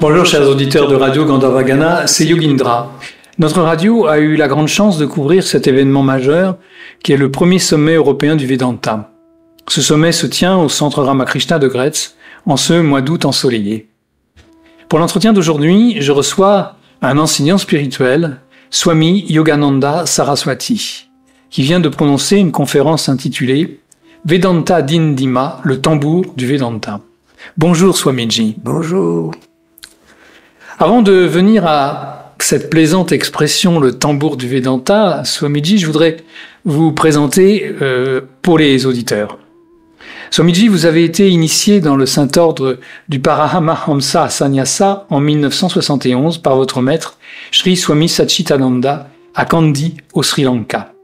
Bonjour chers auditeurs de Radio Gandharvagana, c'est Yogindra. Notre radio a eu la grande chance de couvrir cet événement majeur qui est le premier sommet européen du Vedanta. Ce sommet se tient au centre Ramakrishna de Gretz en ce mois d'août ensoleillé. Pour l'entretien d'aujourd'hui, je reçois un enseignant spirituel, Swami Yogananda Saraswati, qui vient de prononcer une conférence intitulée « Vedanta Dindima, le tambour du Vedanta ». Bonjour Swamiji. Bonjour. Avant de venir à cette plaisante expression, le tambour du Vedanta, Swamiji, je voudrais vous présenter pour les auditeurs. Swamiji, vous avez été initié dans le Saint-Ordre du Paramahamsa Sannyasa en 1971 par votre maître, Sri Swami Satchitananda, à Kandy, au Sri Lanka.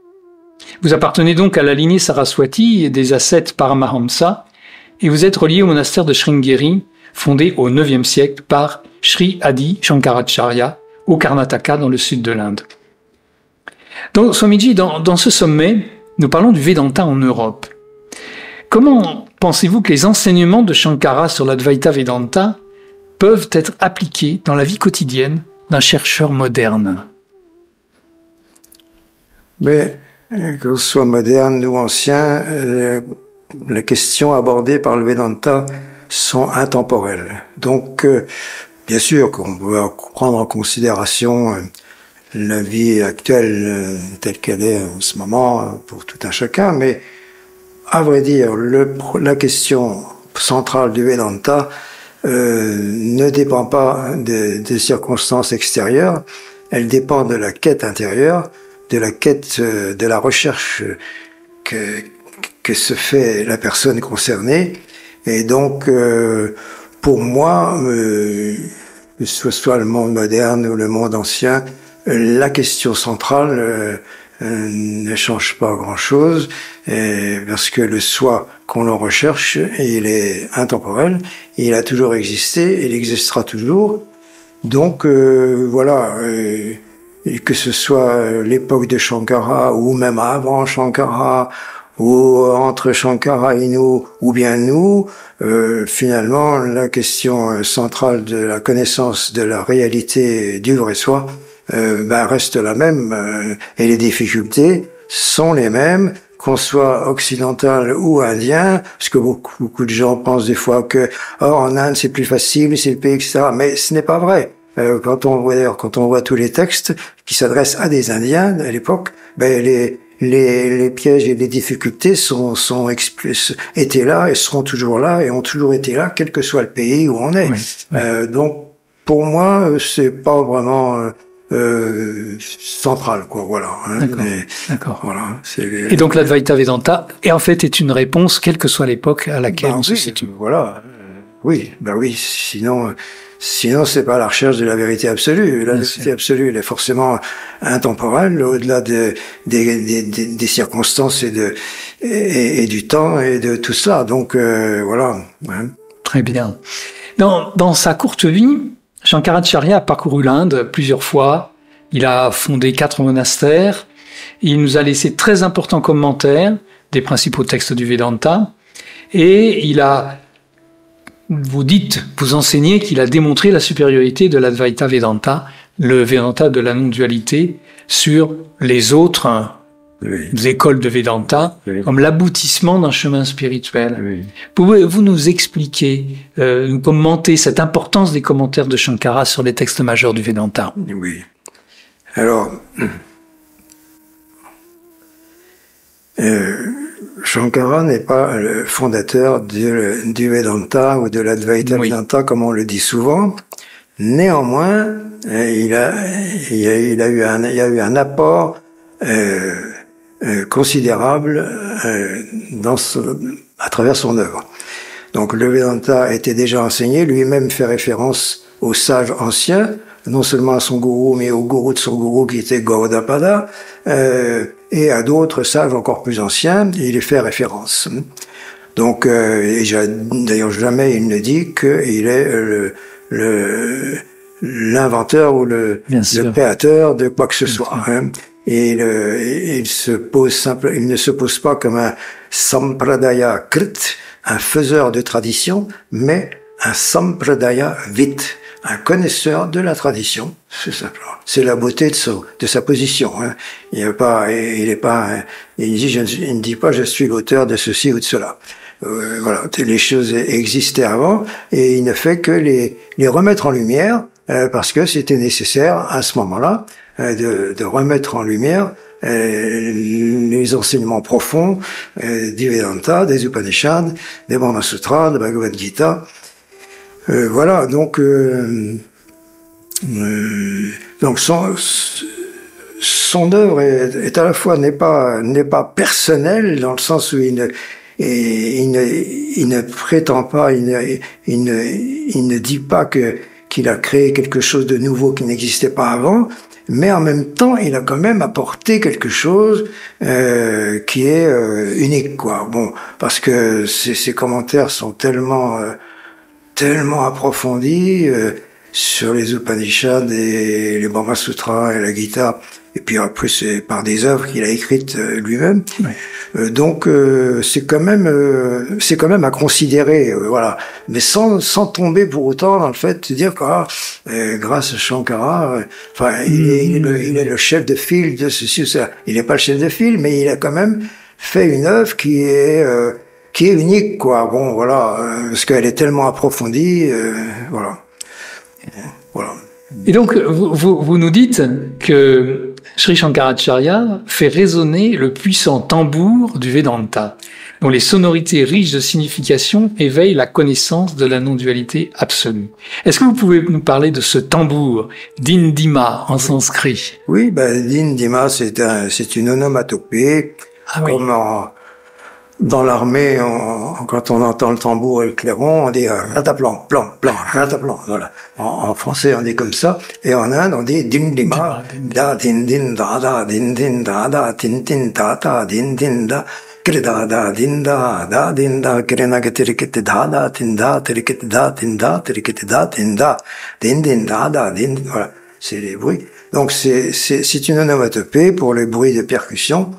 Vous appartenez donc à la lignée Saraswati et des ascètes Paramahamsa, et vous êtes relié au monastère de Sringeri, fondé au IXe siècle par Sri Adi Shankaracharya, au Karnataka, dans le sud de l'Inde. Donc, Swamiji, dans ce sommet, nous parlons du Vedanta en Europe. Comment pensez-vous que les enseignements de Shankara sur l'Advaita Vedanta peuvent être appliqués dans la vie quotidienne d'un chercheur moderne? Mais, que ce soit moderne ou ancien, les questions abordées par le Vedanta sont intemporelles. Donc, bien sûr qu'on peut prendre en considération la vie actuelle telle qu'elle est en ce moment pour tout un chacun, mais à vrai dire, la question centrale du Vedanta ne dépend pas des circonstances extérieures, elle dépend de la quête intérieure, de la quête de la recherche que se fait la personne concernée. Et donc, pour moi, que ce soit le monde moderne ou le monde ancien, la question centrale ne change pas grand-chose, parce que le soi qu'on en recherche, il est intemporel, il a toujours existé, il existera toujours. Donc, voilà, que ce soit l'époque de Shankara ou même avant Shankara, ou entre Shankara et nous, ou bien nous, finalement, la question centrale de la connaissance de la réalité du vrai soi reste la même, et les difficultés sont les mêmes, qu'on soit occidental ou indien, parce que beaucoup de gens pensent des fois que en Inde c'est plus facile, c'est le pays, etc. Mais ce n'est pas vrai. Quand on voit tous les textes qui s'adressent à des Indiens à l'époque, les pièges et les difficultés étaient là et seront toujours là et ont toujours été là, quel que soit le pays où on est. Oui. Donc, pour moi, c'est pas vraiment central, quoi. Voilà. D'accord. Voilà. Et donc, l'Advaita Vedanta, est une réponse, quelle que soit l'époque à laquelle on se situe. Voilà. Oui. Sinon, c'est pas la recherche de la vérité absolue. La vérité absolue, elle est forcément intemporelle, au-delà des circonstances et du temps et de tout ça. Donc, voilà. Ouais. Très bien. Dans sa courte vie, Shankaracharya a parcouru l'Inde plusieurs fois. Il a fondé 4 monastères. Il nous a laissé très importants commentaires des principaux textes du Vedanta. Et vous enseignez qu'il a démontré la supériorité de l'Advaita Vedanta, le Vedanta de la non-dualité, sur les autres écoles de Vedanta, comme l'aboutissement d'un chemin spirituel. Pouvez-vous nous expliquer, nous commenter cette importance des commentaires de Shankara sur les textes majeurs du Vedanta? Oui. Alors, Shankara n'est pas le fondateur du Vedanta ou de l'Advaita Vedanta comme on le dit souvent. Néanmoins, il y a eu un apport considérable à travers son œuvre. Donc le Vedanta était déjà enseigné, lui-même fait référence aux sages anciens, non seulement à son gourou, mais au gourou de son gourou qui était Gaudapada. et à d'autres sages encore plus anciens, il y fait référence. Donc, d'ailleurs, jamais il ne dit qu'il est l'inventeur ou le créateur de quoi que ce soit. Hein. Et il ne se pose pas comme un sampradaya krit, un faiseur de tradition, mais un sampradaya vit, un connaisseur de la tradition. C'est simple. C'est la beauté de sa position. Hein. Il ne dit pas je suis l'auteur de ceci ou de cela. Voilà, les choses existaient avant et il ne fait que les remettre en lumière parce que c'était nécessaire à ce moment-là de remettre en lumière les enseignements profonds du Vedanta, des Upanishads, des Brahma Sutras, de Bhagavad Gita. Voilà, donc son œuvre est à la fois n'est pas personnelle dans le sens où il ne prétend pas, il ne dit pas qu'il a créé quelque chose de nouveau qui n'existait pas avant, mais en même temps, il a quand même apporté quelque chose qui est unique, quoi. Bon, parce que ses commentaires sont tellement approfondis sur les Upanishads et les Brahma Sutras et la Gita, et puis après c'est par des œuvres qu'il a écrites lui-même. Oui. Donc c'est quand même à considérer, voilà, mais sans tomber pour autant dans le fait de dire que grâce à Shankara, il est le chef de file de ceci ou ça. Il n'est pas le chef de file, mais il a quand même fait une œuvre qui est unique, quoi. Bon, voilà, parce qu'elle est tellement approfondie, voilà. Voilà. Et donc, vous nous dites que Sri Shankaracharya fait résonner le puissant tambour du Vedanta, dont les sonorités riches de signification éveillent la connaissance de la non-dualité absolue. Est-ce que vous pouvez nous parler de ce tambour, Dindima en sanskrit? Oui, Dindima, c'est une onomatopée, comme dans l'armée, quand on entend le tambour et le clairon, on dit rataplan, plan, rataplan, voilà. En français, on dit comme ça, et en Inde, on dit dindima, da din din da din din da tin tin ta din din da krida da din da krena getirikete da tin da tirikete da tin da tirikete da tin da din din da din, voilà. C'est les bruits. Donc c'est une onomatopée pour les bruits de percussion.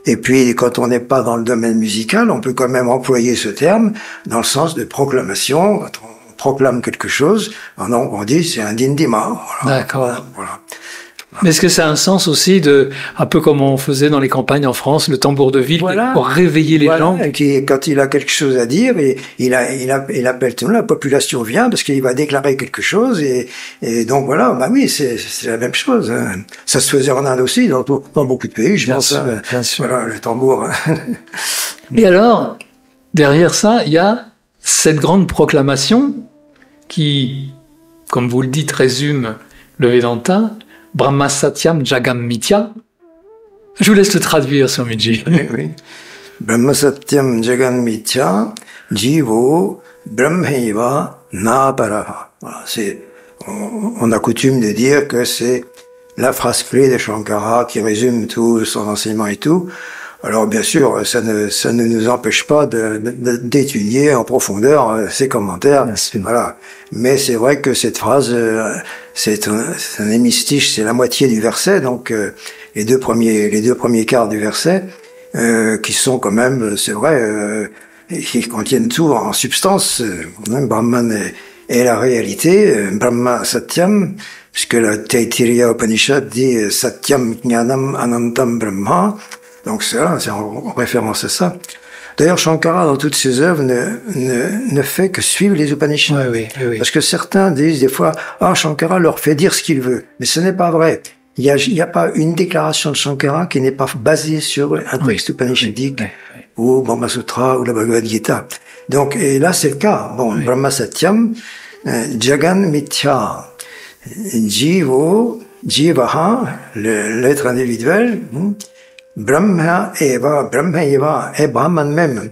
Et puis, quand on n'est pas dans le domaine musical, on peut quand même employer ce terme dans le sens de proclamation. Quand on proclame quelque chose, on dit c'est un dindima. Voilà. D'accord. Voilà. Mais est-ce que ça a un sens aussi un peu comme on faisait dans les campagnes en France, le tambour de ville, voilà, pour réveiller les gens? Quand il a quelque chose à dire, il appelle tout le monde, la population vient parce qu'il va déclarer quelque chose et donc voilà, oui, c'est la même chose. Hein. Ça se faisait en Inde aussi, dans beaucoup de pays, je pense. Bien sûr. Voilà, le tambour. Et alors, derrière ça, il y a cette grande proclamation qui, comme vous le dites, résume le Vedanta. Brahma Satyam Jagam Mithya. Je vous laisse le traduire, Swamiji. Oui. Brahma Satyam Jagam Mithya, Jivo Brahmaiva Naparaha. Voilà, on a coutume de dire que c'est la phrase clé de Shankara qui résume tout son enseignement et tout. Alors bien sûr, ça ne nous empêche pas d'étudier en profondeur ses commentaires, voilà. Mais c'est vrai que cette phrase, c'est un hémistiche, c'est la moitié du verset, donc les deux premiers quarts du verset, qui sont quand même, c'est vrai, qui contiennent tout en substance. Brahman est la réalité, Brahma Satyam, puisque la Taittiriya Upanishad dit Satyam Jnanam Anantam Brahma. Donc c'est en référence à ça. D'ailleurs, Shankara, dans toutes ses œuvres, ne fait que suivre les Upanishads. Oui. Parce que certains disent des fois, Shankara leur fait dire ce qu'il veut. Mais ce n'est pas vrai. Il y a pas une déclaration de Shankara qui n'est pas basée sur un texte upanishadique, ou Brahma Sutra, ou la Bhagavad Gita. Donc, et là, c'est le cas. Bon, Brahma Satyam, Jagan Mithya, Jivaha, l'être individuel, Brahma Eva est Brahman même.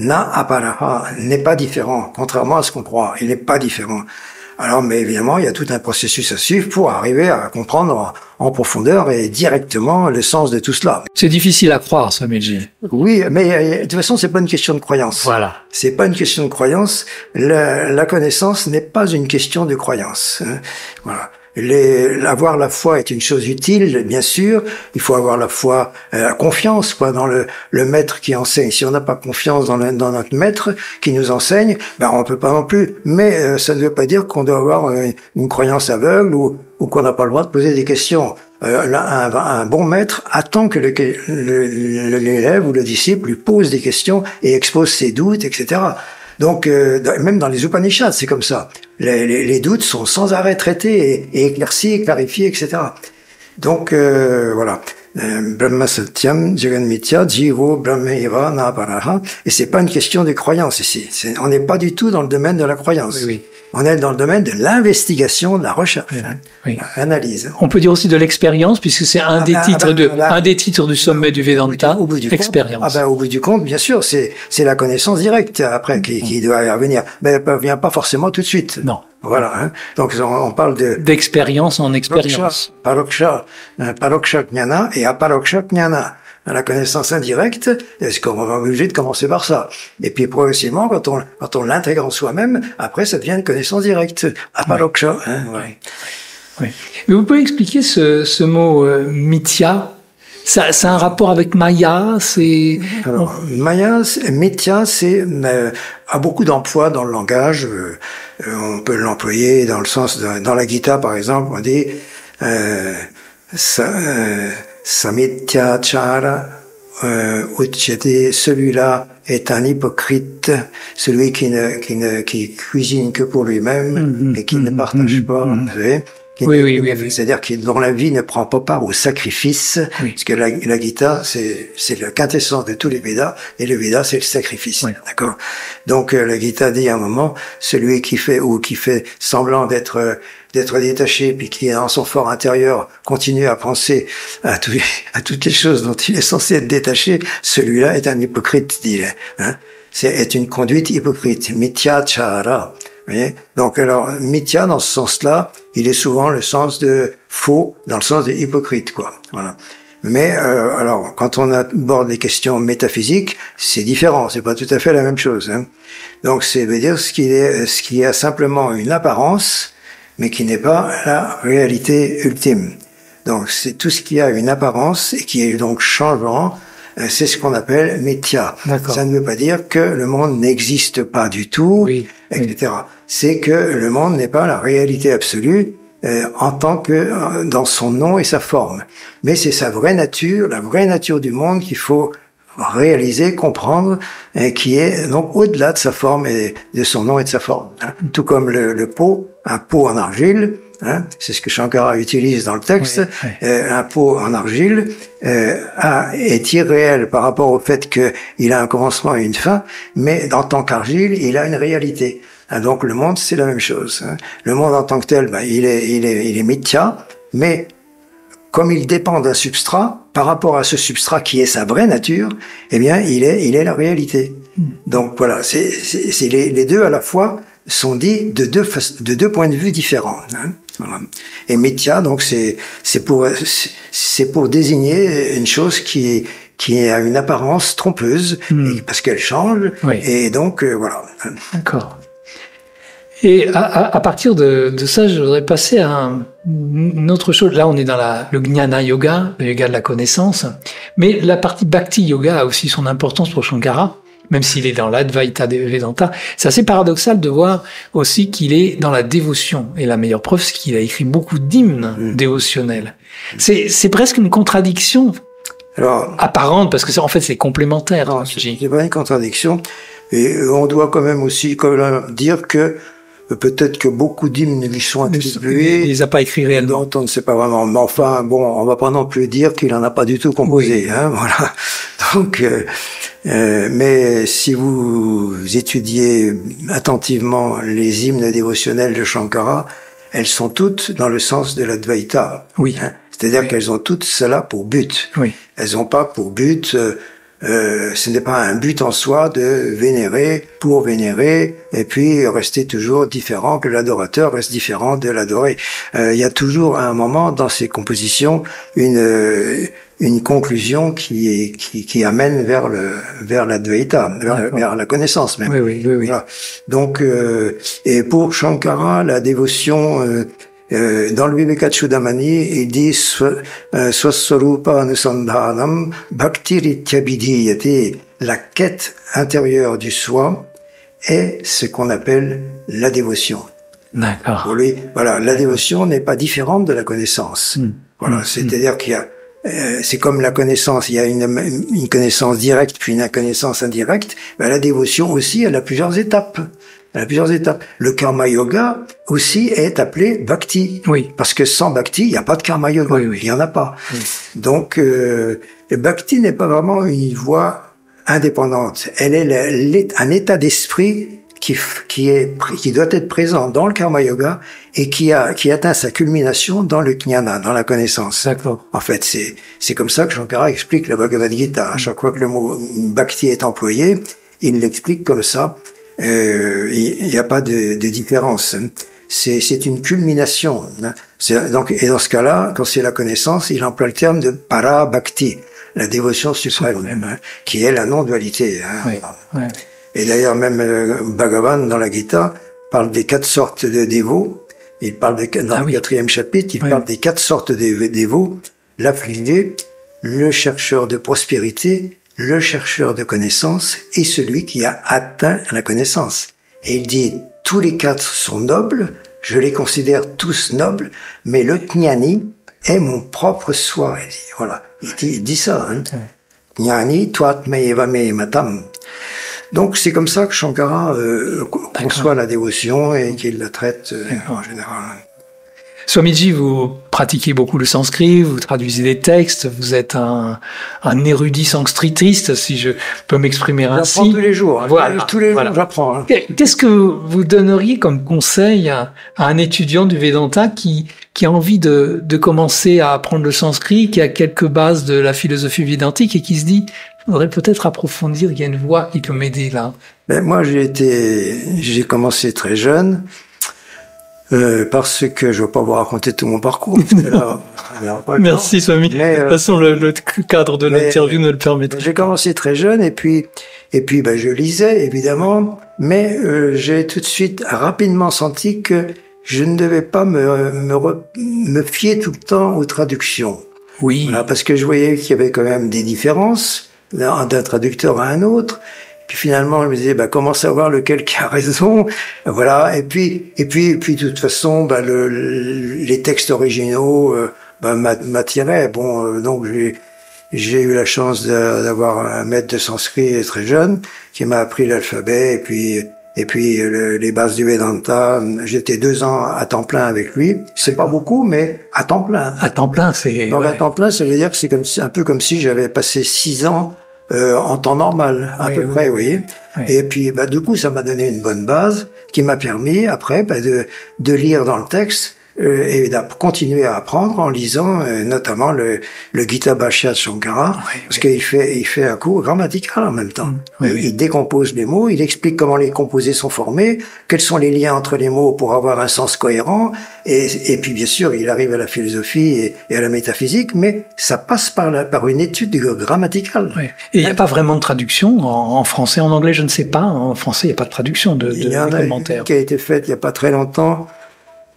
Na aparaha n'est pas différent, contrairement à ce qu'on croit. Il n'est pas différent. Alors, mais évidemment, il y a tout un processus à suivre pour arriver à comprendre en profondeur et directement le sens de tout cela. C'est difficile à croire, Swamiji. Oui, mais de toute façon, c'est pas une question de croyance. Voilà. C'est pas une question de croyance. La connaissance n'est pas une question de croyance. Hein. Voilà. Avoir la foi est une chose utile, bien sûr. Il faut avoir la foi, la confiance, quoi, dans le maître qui enseigne. Si on n'a pas confiance dans notre maître qui nous enseigne, ben on peut pas non plus. Mais ça ne veut pas dire qu'on doit avoir une croyance aveugle ou qu'on n'a pas le droit de poser des questions. Un bon maître attend que l'élève ou le disciple lui pose des questions et expose ses doutes, etc. Donc, même dans les Upanishads, c'est comme ça. Les doutes sont sans arrêt traités et éclaircis, clarifiés, etc. Donc, voilà. Brahma Satyam, Jagan Mithya, Jivo, Brahmeva, Nāparaha. Et c'est pas une question de croyance ici. On n'est pas du tout dans le domaine de la croyance. Oui, oui. On est dans le domaine de l'investigation, de la recherche, oui. l'analyse. On peut dire aussi de l'expérience, puisque c'est un des titres du sommet du Vedanta, au bout du expérience. Compte, au bout du compte, bien sûr, c'est la connaissance directe après qui doit venir, mais elle vient pas forcément tout de suite. Non. Voilà. Hein. Donc on parle d'expérience en expérience. Paroksha Jnana et Aparoksha Jnana. La connaissance indirecte, est-ce qu'on va obligé de commencer par ça? Et puis progressivement, quand on l'intègre en soi-même, après ça devient une connaissance directe. Aparoksha. Oui. Hein, ouais. Oui. Mais vous pouvez expliquer ce mot mithya? Ça a un rapport avec Maya, c'est... Alors, Maya, mithya, c'est a beaucoup d'emplois dans le langage. On peut l'employer dans le sens dans la Gita, par exemple, on dit Samithyachara uchyate, celui-là est un hypocrite, celui qui cuisine que pour lui-même et qui ne partage pas, vous savez. Oui. C'est-à-dire dont la vie ne prend pas part au sacrifice, parce que la Gita, c'est la quintessence de tous les Védas, et le Véda, c'est le sacrifice, d'accord. Donc la Gita dit à un moment, celui qui fait semblant d'être détaché, puis qui dans son fort intérieur continue à penser à toutes les choses dont il est censé être détaché, celui-là est un hypocrite, dit-il. Hein. C'est une conduite hypocrite, mithyachara. Vous voyez? Donc alors mithya dans ce sens-là, il est souvent le sens de faux, dans le sens de hypocrite, quoi. Voilà. Mais alors quand on aborde les questions métaphysiques, c'est différent, c'est pas tout à fait la même chose. Hein. Donc c'est veut dire ce qui a simplement une apparence, mais qui n'est pas la réalité ultime. Donc c'est tout ce qui a une apparence et qui est donc changeant. C'est ce qu'on appelle mithya. Ça ne veut pas dire que le monde n'existe pas du tout, etc. C'est que le monde n'est pas la réalité absolue en tant que dans son nom et sa forme. Mais c'est sa vraie nature, la vraie nature du monde qu'il faut réaliser, comprendre, et qui est donc au-delà de sa forme et de son nom et de sa forme. Hein. Tout comme le pot, un pot en argile, hein, c'est ce que Shankara utilise dans le texte, un pot en argile est irréel par rapport au fait qu'il a un commencement et une fin, mais en tant qu'argile, il a une réalité. Hein, donc le monde, c'est la même chose. Hein. Le monde en tant que tel, il est mithya, mais comme il dépend d'un substrat, par rapport à ce substrat qui est sa vraie nature, eh bien, il est la réalité. Donc voilà, c'est les deux à la fois sont dits de deux points de vue différents. Hein, voilà. Et mithya, donc c'est pour désigner une chose qui a une apparence trompeuse parce qu'elle change. Et donc voilà. D'accord. Et à partir de ça, je voudrais passer à une autre chose. Là, on est dans le Jnana Yoga, le yoga de la connaissance. Mais la partie Bhakti Yoga a aussi son importance pour Shankara, même s'il est dans l'Advaita Vedanta. C'est assez paradoxal de voir aussi qu'il est dans la dévotion. Et la meilleure preuve, c'est qu'il a écrit beaucoup d'hymnes dévotionnels. C'est presque une contradiction apparente, parce que en fait, c'est complémentaire. Non, c'est pas une contradiction. Et on doit quand même aussi dire que peut-être que beaucoup d'hymnes lui sont attribués. Il les a pas écrits réellement. On ne sait pas vraiment. Mais enfin, bon, on va pas non plus dire qu'il en a pas du tout composé. Hein, voilà. Donc, mais si vous étudiez attentivement les hymnes dévotionnels de Shankara, elles sont toutes dans le sens de l'Advaita. Oui. Hein, c'est-à-dire qu'elles ont toutes cela pour but. Oui. Elles n'ont pas pour but ce n'est pas un but en soi de vénérer pour vénérer et puis rester toujours différent, que l'adorateur reste différent de l'adoré. Il y a toujours à un moment dans ces compositions une conclusion qui amène vers l'Advaita, vers la connaissance même. Oui. Voilà. Donc et pour Shankara, la dévotion dans le Vivekachudamani, il dit Swaswarupa Anusandhanam Bhaktirityabhidiyate. La quête intérieure du soi est ce qu'on appelle la dévotion. D'accord. Pour lui, voilà, la dévotion n'est pas différente de la connaissance. Voilà, c'est-à-dire qu'il y a c'est comme la connaissance, il y a une connaissance directe puis une connaissance indirecte. Ben, la dévotion aussi, elle a plusieurs étapes. Le karma yoga aussi est appelé bhakti. Oui. Parce que sans bhakti, il n'y a pas de karma yoga. Oui. Il n'y en a pas. Oui. Donc, le bhakti n'est pas vraiment une voie indépendante. Elle est un état d'esprit qui doit être présent dans le karma yoga et qui atteint sa culmination dans le jnana, dans la connaissance. D'accord. En fait, c'est comme ça que Shankara explique la Bhagavad Gita. À chaque fois que le mot bhakti est employé, il l'explique comme ça. Il n'y a pas de différence. C'est une culmination. Donc, et dans ce cas-là, quand c'est la connaissance, il emploie le terme de para bhakti, la dévotion suprême, qui est la non-dualité. Oui. Et d'ailleurs, même Bhagavan, dans la Gita, parle des 4 sortes de dévots. Il parle dans le 4e chapitre, il parle des 4 sortes de dévots. L'affligé, le chercheur de prospérité, le chercheur de connaissance et celui qui a atteint la connaissance. Et il dit, tous les 4 sont nobles, je les considère tous nobles, mais le jnani est mon propre soi. Il dit, voilà. Il dit ça, hein. Jnani tvatmeva me matam. Donc c'est comme ça que Shankara conçoit la dévotion et qu'il la traite en général. Swamiji, vous pratiquez beaucoup le sanskrit, vous traduisez des textes, vous êtes un érudit sanskritiste, si je peux m'exprimer ainsi. J'apprends tous les jours. Voilà, tous les jours, j'apprends. Hein. Qu'est-ce que vous donneriez comme conseil à un étudiant du Vedanta qui a envie de commencer à apprendre le sanskrit, qui a quelques bases de la philosophie védantique et qui se dit, il faudrait peut-être approfondir, il y a une voie qui peut m'aider là. Ben, moi, j'ai commencé très jeune. Parce que je ne vais pas vous raconter tout mon parcours. Merci Swami. De toute façon, le cadre de l'interview ne le permet pas. J'ai commencé très jeune et puis ben, je lisais évidemment, mais j'ai tout de suite rapidement senti que je ne devais pas me fier tout le temps aux traductions. Oui. Voilà, parce que je voyais qu'il y avait quand même des différences d'un traducteur à un autre. Puis finalement, je me disais, comment savoir lequel qui a raison, voilà. Et puis, de toute façon, les textes originaux, m'attiraient. Bon, donc j'ai eu la chance d'avoir un maître de sanskrit très jeune qui m'a appris l'alphabet et puis les bases du Vedanta. J'étais 2 ans à temps plein avec lui. C'est pas beaucoup, mais à temps plein. À temps plein, c'est. Donc à temps plein, ça veut dire que c'est un peu comme si j'avais passé 6 ans. En temps normal, à peu près, vous voyez. Oui. Et puis, du coup, ça m'a donné une bonne base qui m'a permis, après, de lire dans le texte et de continuer à apprendre en lisant notamment le Gita Bhashya de Shankara, parce qu'il fait un cours grammatical en même temps. Il décompose les mots, il explique comment les composés sont formés, quels sont les liens entre les mots pour avoir un sens cohérent, et puis bien sûr, il arrive à la philosophie et à la métaphysique, mais ça passe par une étude grammaticale. Oui. Et il n'y a pas vraiment de traduction en français, en anglais, je ne sais pas. En français, il n'y a pas de traduction de il y en a commentaires. Une qui a été faite il n'y a pas très longtemps.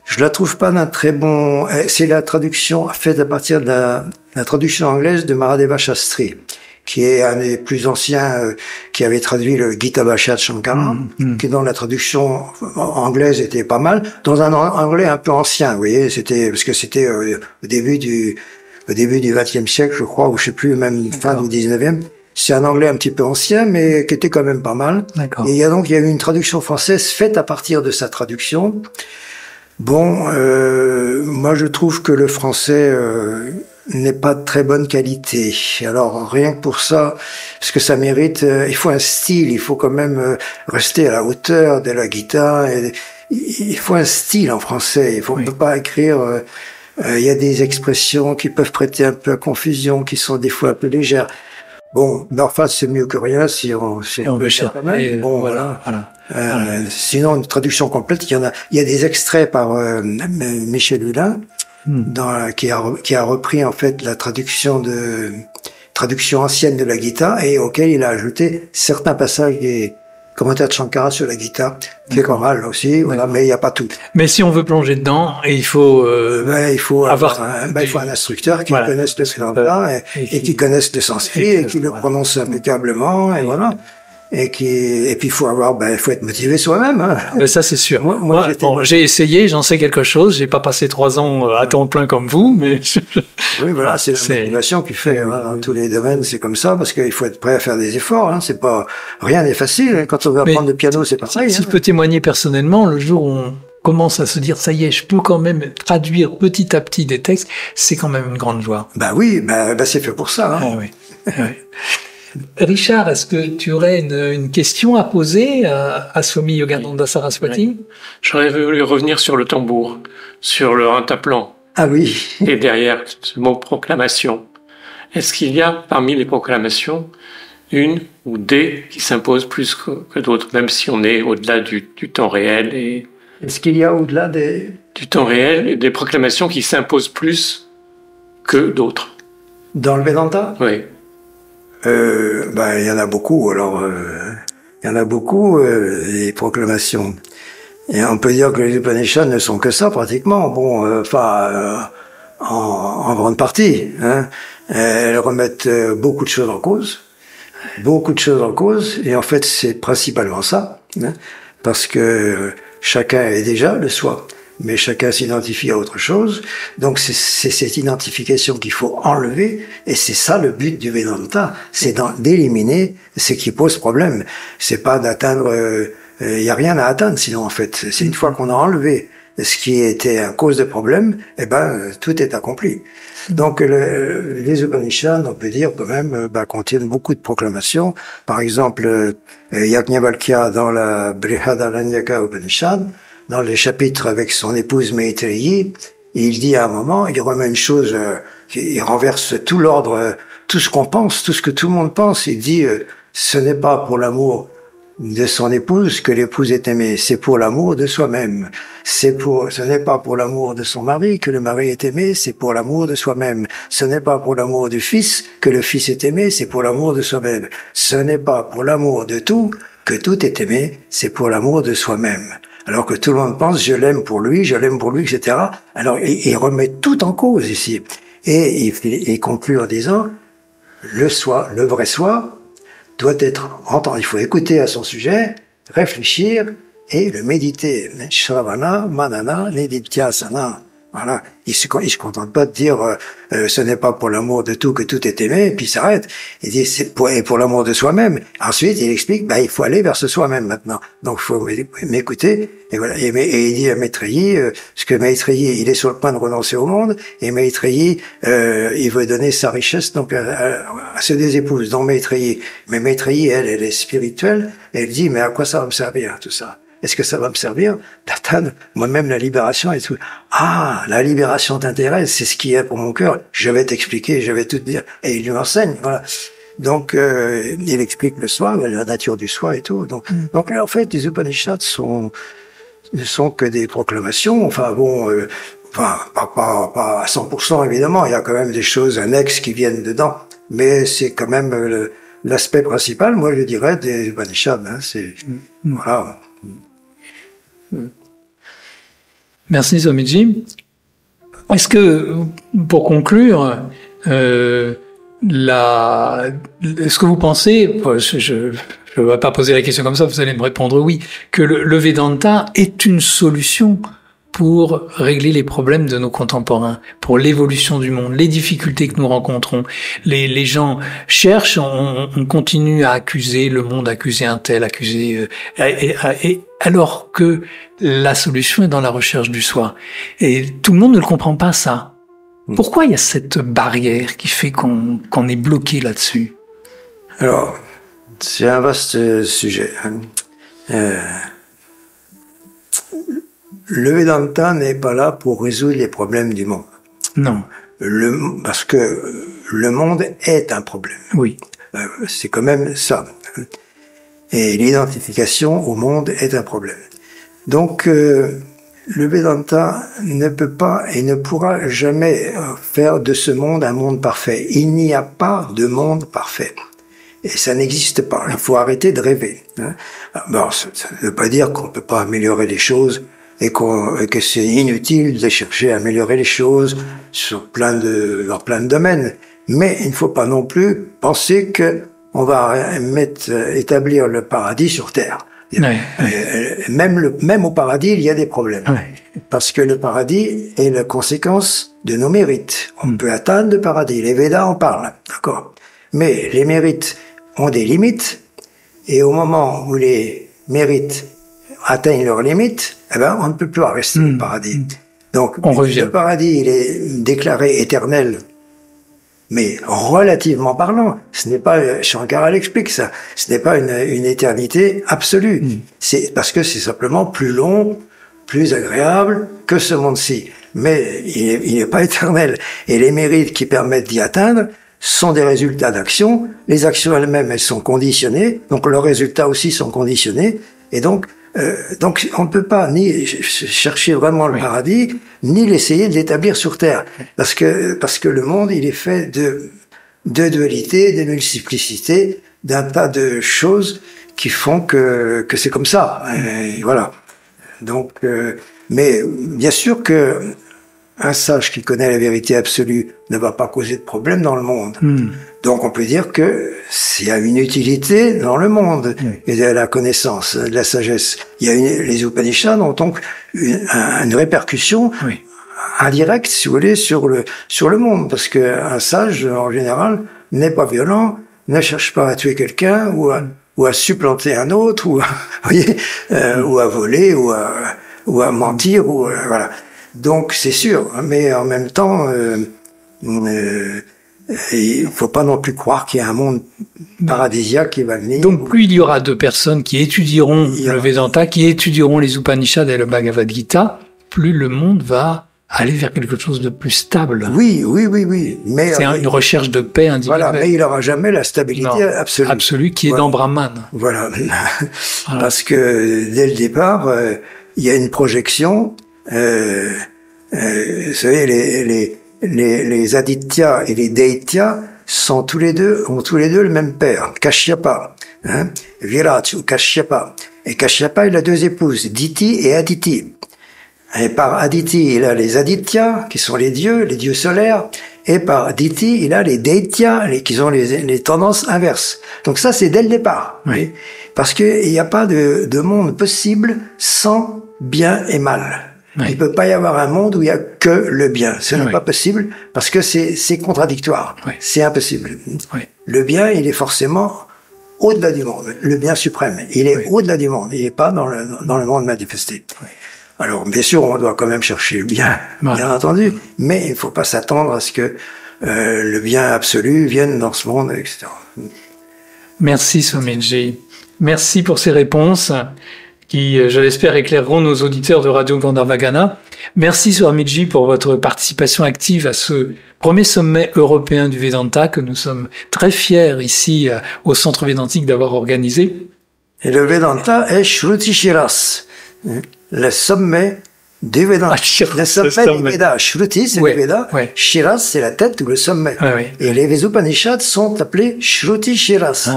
Je la trouve pas d'un très bon. C'est la traduction faite à partir de la traduction anglaise de Mahadeva Shastri, qui est un des plus anciens qui avait traduit le Gita Bhashya de Shankara, qui dans la traduction anglaise était pas mal, dans un anglais un peu ancien, vous voyez, parce que c'était au début du XXe siècle, je crois, ou je sais plus, même fin du XIXe. C'est un anglais un petit peu ancien, mais qui était quand même pas mal. D'accord. Et il y a eu une traduction française faite à partir de sa traduction. Bon, moi je trouve que le français n'est pas de très bonne qualité. Alors rien que pour ça, parce que ça mérite, il faut un style, il faut quand même rester à la hauteur de la Gita. Il faut un style en français. Il faut pas écrire. Il y a des expressions qui peuvent prêter un peu à confusion, qui sont des fois un peu légères. Bon, mais enfin, c'est mieux que rien si on veut chercher. Quand même. Bon, voilà. Sinon, une traduction complète, il y a des extraits par Michel Hulin, qui a repris en fait la traduction ancienne de la Gita et auquel il a ajouté certains passages des commentaires de Shankara sur la Gita, qui est pas mal aussi, voilà, mais il n'y a pas tout. Mais si on veut plonger dedans, il faut avoir il faut un instructeur qui connaisse le Vedanta et qui connaisse le sanskrit et qui le prononce impeccablement, et voilà. Et puis il faut être motivé soi-même. Hein. Mais ça c'est sûr. Moi j'ai essayé, j'en sais quelque chose. J'ai pas passé 3 ans à temps plein comme vous, mais oui, voilà, c'est la motivation qui fait. Voilà, dans tous les domaines, c'est comme ça, parce qu'il faut être prêt à faire des efforts. Hein. C'est pas rien n'est facile. Quand on veut apprendre le piano, c'est pareil. Si je peux témoigner personnellement, le jour où on commence à se dire ça y est, je peux quand même traduire petit à petit des textes, c'est quand même une grande joie. Bah oui, c'est fait pour ça. Hein. Ah oui. Ah oui. Richard, est-ce que tu aurais une question à poser à Swami Yogananda Saraswati? Oui. J'aurais voulu revenir sur le tambour, sur le rintaplan. Ah oui. Et derrière ce mot proclamation. Est-ce qu'il y a parmi les proclamations une ou des qui s'imposent plus que d'autres, même si on est au-delà du temps réel et est-ce qu'il y a au-delà du temps réel et des proclamations qui s'imposent plus que d'autres? Dans le Vedanta? Oui. Il y en a beaucoup. Alors, il y en a beaucoup, les proclamations. Et on peut dire que les Upanishads ne sont que ça, pratiquement. Bon, en grande partie. Hein. Elles remettent beaucoup de choses en cause. Beaucoup de choses en cause. Et en fait, c'est principalement ça. Hein, parce que chacun est déjà le soi. Mais chacun s'identifie à autre chose. Donc c'est cette identification qu'il faut enlever, et c'est ça le but du Vedanta, c'est d'éliminer ce qui pose problème. C'est pas d'atteindre, y a rien à atteindre sinon en fait. C'est une fois qu'on a enlevé ce qui était à cause de problème, tout est accompli. Donc les Upanishads, on peut dire quand même, contiennent beaucoup de proclamations. Par exemple, Yajnavalkya dans la Brihadaranyaka Upanishad, dans les chapitres avec son épouse Maitreyi, il dit à un moment, il remet une chose, il renverse tout l'ordre, tout ce qu'on pense, tout ce que tout le monde pense. Il dit, ce n'est pas pour l'amour de son épouse que l'épouse est aimée, c'est pour l'amour de soi-même. Ce n'est pas pour l'amour de son mari que le mari est aimé, c'est pour l'amour de soi-même. Ce n'est pas pour l'amour du fils que le fils est aimé, c'est pour l'amour de soi-même. Ce n'est pas pour l'amour de tout que tout est aimé, c'est pour l'amour de soi-même. Alors que tout le monde pense, je l'aime pour lui, etc. Alors, il remet tout en cause ici. Et il conclut en disant, le soi, le vrai soi, doit être entendu. Il faut écouter à son sujet, réfléchir et le méditer. Shravana, manana, nididhyasana. Voilà. Il se contente pas de dire ce n'est pas pour l'amour de tout que tout est aimé, et puis il s'arrête. Il dit c'est pour l'amour de soi-même. Ensuite, il explique il faut aller vers ce soi-même maintenant. Donc il faut m'écouter. Et voilà. Et il dit à Maitreyi, parce que Maitreyi, il est sur le point de renoncer au monde, et Maitreyi, il veut donner sa richesse donc à ses deux épouses, dont Maitreyi. Mais Maitreyi, elle est spirituelle. Et elle dit mais à quoi ça va me servir tout ça? Est-ce que ça va me servir d'atteindre moi-même la libération et tout? Ah, la libération t'intéresse, c'est ce qui est pour mon cœur. Je vais t'expliquer, je vais tout te dire. Et il lui enseigne, voilà. Donc, il explique le soi, la nature du soi et tout. Donc en fait, les Upanishads ne sont que des proclamations. Enfin bon, pas à 100% évidemment. Il y a quand même des choses annexes qui viennent dedans. Mais c'est quand même l'aspect principal, moi je dirais, des Upanishads. Hein, c'est voilà. Merci Swamiji. Est-ce que, pour conclure, est-ce que vous pensez, je ne vais pas poser la question comme ça, vous allez me répondre oui, que le Vedanta est une solution pour régler les problèmes de nos contemporains, pour l'évolution du monde, les difficultés que nous rencontrons. Les gens cherchent, on continue à accuser le monde, accuser un tel, accuser... alors que la solution est dans la recherche du soi. Et tout le monde ne le comprend pas, ça. Pourquoi il y a cette barrière qui fait qu'on est bloqué là-dessus? Alors, c'est un vaste sujet. Le Vedanta n'est pas là pour résoudre les problèmes du monde. Non. Parce que le monde est un problème. Oui. C'est quand même ça. Et l'identification au monde est un problème. Donc, le Vedanta ne peut pas et ne pourra jamais faire de ce monde un monde parfait. Il n'y a pas de monde parfait. Et ça n'existe pas. Il faut arrêter de rêver. Bon, ça ne veut pas dire qu'on ne peut pas améliorer les choses et que c'est inutile de chercher à améliorer les choses dans plein de domaines. Mais il ne faut pas non plus penser que on va établir le paradis sur Terre. Ouais. Même au paradis, il y a des problèmes. Ouais. Parce que le paradis est la conséquence de nos mérites. On peut atteindre le paradis. Les Védas en parlent. D'accord. Mais les mérites ont des limites. Et au moment où les mérites atteignent leurs limites, eh ben, on ne peut plus rester au paradis. Donc, le paradis, il est déclaré éternel. Mais relativement parlant, ce n'est pas, Shankara l'explique ça, ce n'est pas une éternité absolue. C'est parce que c'est simplement plus long, plus agréable que ce monde-ci. Mais il n'est pas éternel. Et les mérites qui permettent d'y atteindre sont des résultats d'actions. Les actions elles-mêmes, elles sont conditionnées. Donc leurs résultats aussi sont conditionnés. Et donc on ne peut pas ni chercher vraiment le paradis, ni l'essayer de l'établir sur Terre. Parce que le monde, il est fait de dualité, de multiplicité, d'un tas de choses qui font que c'est comme ça. Et voilà. Donc, mais bien sûr que un sage qui connaît la vérité absolue ne va pas causer de problème dans le monde. Donc on peut dire que s'il y a une utilité dans le monde et de la connaissance, de la sagesse, les Upanishads ont donc une répercussion indirecte, si vous voulez, sur le monde, parce que un sage en général n'est pas violent, ne cherche pas à tuer quelqu'un ou à supplanter un autre ou ou à voler ou à mentir voilà. Donc c'est sûr, mais en même temps, il faut pas non plus croire qu'il y a un monde paradisiaque qui va venir. Donc plus il y aura de personnes qui étudieront le Vedanta, qui étudieront les Upanishads et le Bhagavad Gita, plus le monde va aller vers quelque chose de plus stable. Oui. Mais c'est une recherche de paix individuelle. Voilà, mais il n'aura jamais la stabilité absolue qui est dans Brahman. Voilà. Parce que dès le départ, il y a une projection. Vous savez, les Adityas et les Daityas ont tous les deux le même père, Kashyapa, Virat ou Kashyapa. Et Kashyapa, il a deux épouses, Diti et Aditi. Et par Aditi, il a les Adityas, qui sont les dieux solaires, et par Aditi, il a les Daityas, qui ont les tendances inverses. Donc ça, c'est dès le départ. Oui. Parce qu'il n'y a pas de monde possible sans bien et mal. Oui. Il peut pas y avoir un monde où il y a que le bien. Ce n'est pas possible parce que c'est contradictoire. Oui. C'est impossible. Oui. Le bien, il est forcément au-delà du monde. Le bien suprême, il est au-delà du monde. Il n'est pas dans le monde manifesté. Oui. Alors, bien sûr, on doit quand même chercher le bien, bien entendu, mais il ne faut pas s'attendre à ce que le bien absolu vienne dans ce monde, etc. Merci, Swamiji. Merci pour ces réponses qui, je l'espère, éclaireront nos auditeurs de Radio Gandharvagana. Merci, Swamiji, pour votre participation active à ce premier sommet européen du Vedanta que nous sommes très fiers ici au Centre Védantique d'avoir organisé. Et le Vedanta est Shruti Shiras, le sommet du Vedanta. Le sommet du Veda. Shruti, c'est le Veda. Shiras, c'est la tête ou le sommet. Et les Upanishads sont appelés Shruti Shiras.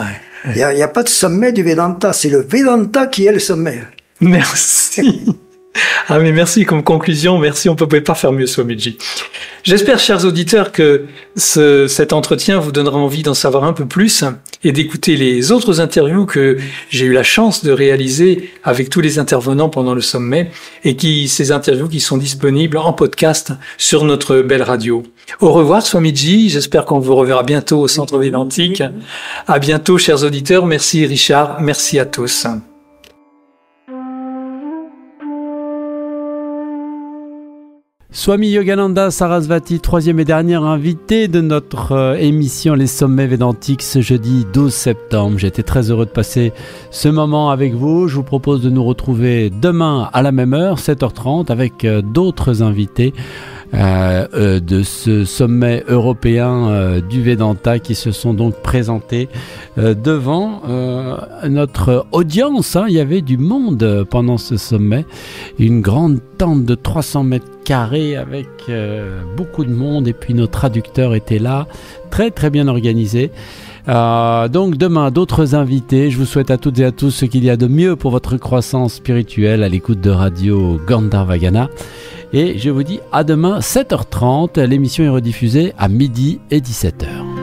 Il n'y a pas de sommet du Vedanta, c'est le Vedanta qui est le sommet. Merci. Ah mais merci comme conclusion, merci, on ne pouvait pas faire mieux, Swamiji. J'espère, chers auditeurs, que cet entretien vous donnera envie d'en savoir un peu plus et d'écouter les autres interviews que j'ai eu la chance de réaliser avec tous les intervenants pendant le sommet et ces interviews qui sont disponibles en podcast sur notre belle radio. Au revoir, Swamiji, j'espère qu'on vous reverra bientôt au Centre Védantique. À bientôt, chers auditeurs, merci Richard, merci à tous. Swami Yogananda Sarasvati, troisième et dernière invité de notre émission Les Sommets Védantiques ce jeudi 12 septembre. J'ai été très heureux de passer ce moment avec vous. Je vous propose de nous retrouver demain à la même heure, 7h30, avec d'autres invités. de ce sommet européen du Vedanta qui se sont donc présentés devant notre audience. Il y avait du monde pendant ce sommet, une grande tente de 300 mètres carrés avec beaucoup de monde, et puis nos traducteurs étaient là, très très bien organisés. Donc demain, d'autres invités. Je vous souhaite à toutes et à tous ce qu'il y a de mieux pour votre croissance spirituelle à l'écoute de Radio Gandharvagana. Et je vous dis à demain 7h30. L'émission est rediffusée à midi et 17h.